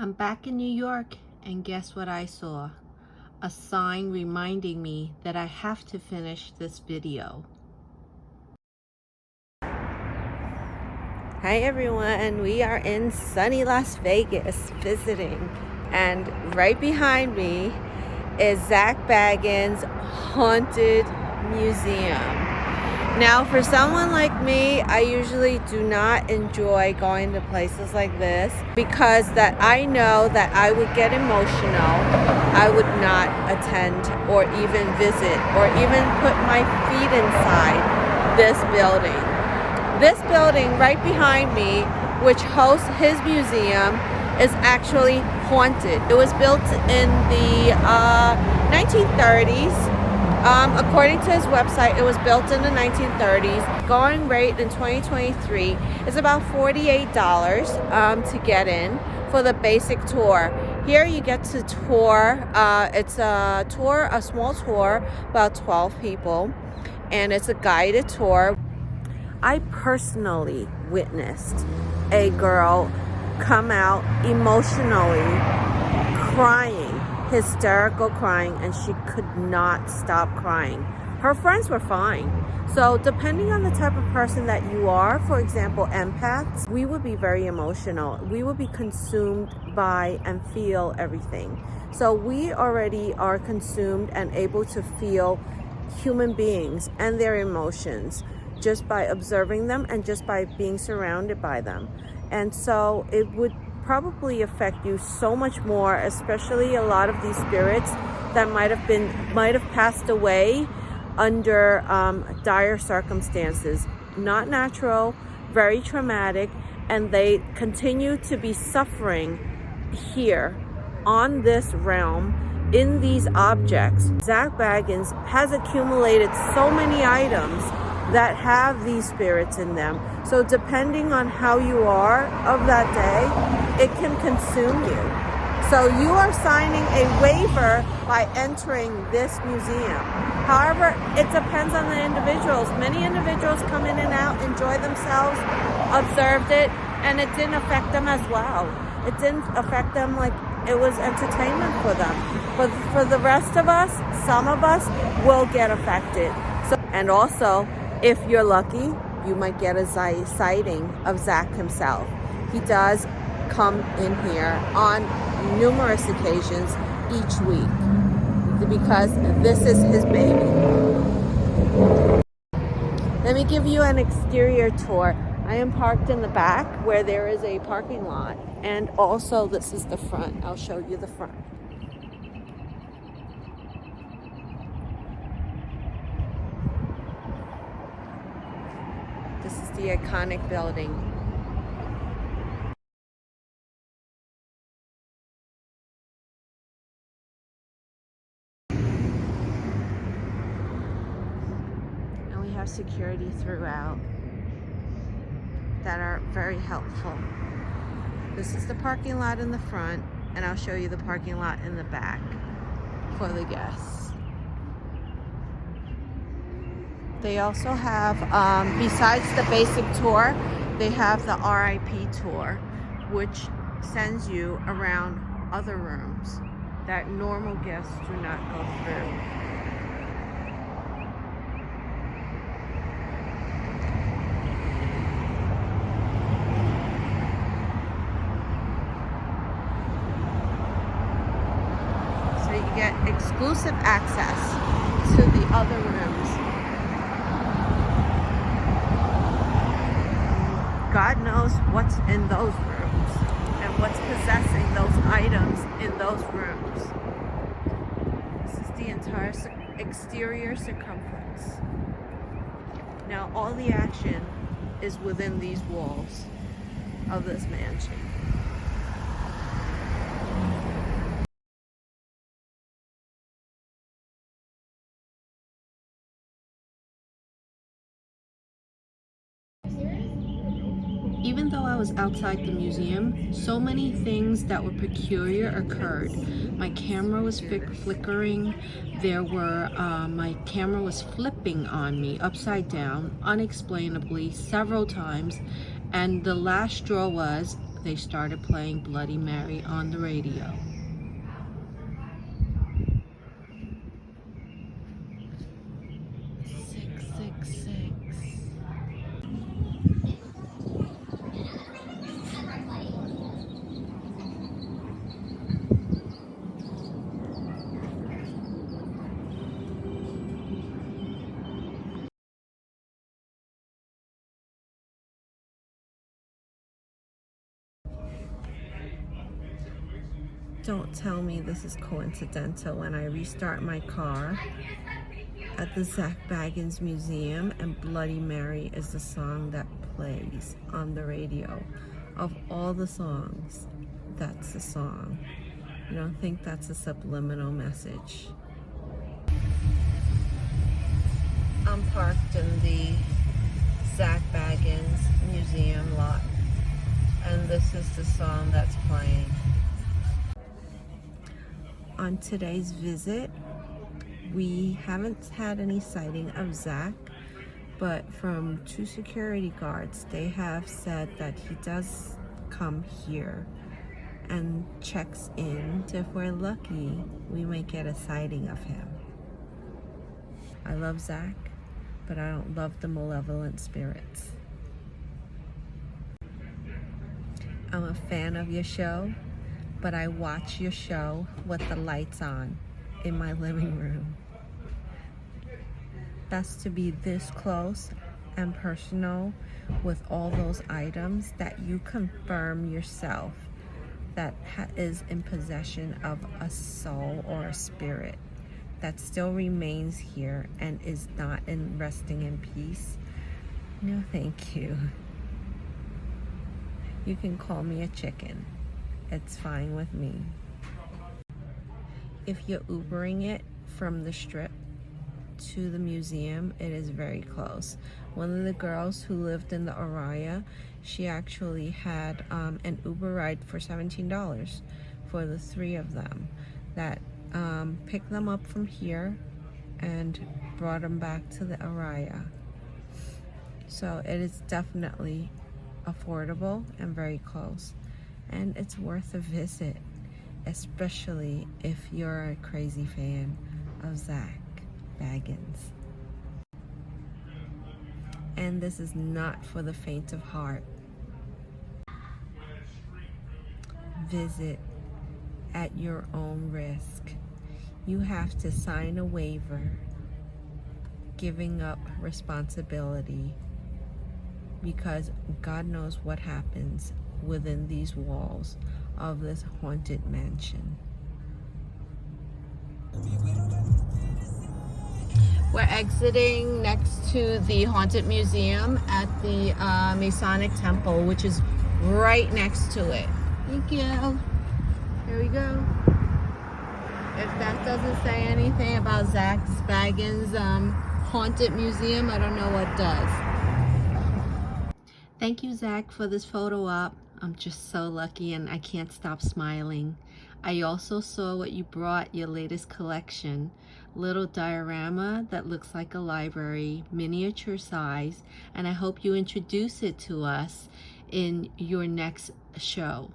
I'm back in New York, and guess what I saw? A sign reminding me that I have to finish this video. Hi everyone, we are in sunny Las Vegas visiting, and right behind me is Zak Bagan's Haunted Museum. Now, for someone like me, I usually do not enjoy going to places like this because that I know that I would get emotional. I would not attend or even visit or even put my feet inside this building. This building right behind me, which hosts his museum, is actually haunted. It was built in the 1930s. According to his website, it was built in the 1930s. Going rate in 2023 is about $48 to get in for the basic tour. Here you get to tour. It's a small tour, about 12 people, and it's a guided tour. I personally witnessed a girl come out emotionally crying, hysterical crying, and she could not stop crying. Her friends were fine. So depending on the type of person that you are, for example, empaths, we would be very emotional. We would be consumed by and feel everything. So we already are consumed and able to feel human beings and their emotions just by observing them and just by being surrounded by them. And so it would probably affect you so much more, especially a lot of these spirits that might have passed away under dire circumstances, not natural, very traumatic, and they continue to be suffering here on this realm in these objects. Zak Bagans has accumulated so many items that have these spirits in them. So depending on how you are of that day, it can consume you. So you are signing a waiver by entering this museum. However, it depends on the individuals. Many individuals come in and out, enjoy themselves, observed it, and it didn't affect them as well. It didn't affect them like it was entertainment for them. But for the rest of us, some of us will get affected. So, and also, if you're lucky, you might get a sighting of Zak himself. He does come in here on numerous occasions each week because this is his baby. Let me give you an exterior tour. I am parked in the back where there is a parking lot, and also this is the front. I'll show you the front. This is the iconic building. And we have security throughout that are very helpful. This is the parking lot in the front, and I'll show you the parking lot in the back for the guests. They also have, besides the basic tour, they have the RIP tour, which sends you around other rooms that normal guests do not go through. So you get exclusive access to the other rooms. God knows what's in those rooms and what's possessing those items in those rooms. This is the entire exterior circumference. Now, all the action is within these walls of this mansion. Even though I was outside the museum, so many things that were peculiar occurred. My camera was flickering. My camera was flipping on me upside down, unexplainably, several times. And the last straw was they started playing Bloody Mary on the radio. Don't tell me this is coincidental when I restart my car at the Zak Bagan's Museum and Bloody Mary is the song that plays on the radio. Of all the songs, that's the song. You don't think that's a subliminal message? I'm parked in the Zak Bagan's Museum lot, and this is the song that's playing. On today's visit, we haven't had any sighting of Zak, but from 2 security guards, they have said that he does come here and checks in. If we're lucky, we may get a sighting of him. I love Zak, but I don't love the malevolent spirits. I'm a fan of your show, but I watch your show with the lights on in my living room. That's to be this close and personal with all those items that you confirm yourself that is in possession of a soul or a spirit that still remains here and is not resting in peace. No, thank you. You can call me a chicken. It's fine with me. If you're Ubering it from the strip to the museum, it is very close. One of the girls who lived in the Araya, she actually had an Uber ride for $17 for the 3 of them that picked them up from here and brought them back to the Araya. So it is definitely affordable and very close. And it's worth a visit, especially if you're a crazy fan of Zak Bagans. And this is not for the faint of heart. Visit at your own risk. You have to sign a waiver giving up responsibility, because God knows what happens within these walls of this haunted mansion. We're exiting next to the haunted museum at the Masonic Temple, which is right next to it. Thank you. Here we go. If that doesn't say anything about Zak Bagan's haunted museum, I don't know what does. Thank you, Zak, for this photo op. I'm just so lucky and I can't stop smiling. I also saw what you brought, your latest collection. Little diorama that looks like a library, miniature size, and I hope you introduce it to us in your next show.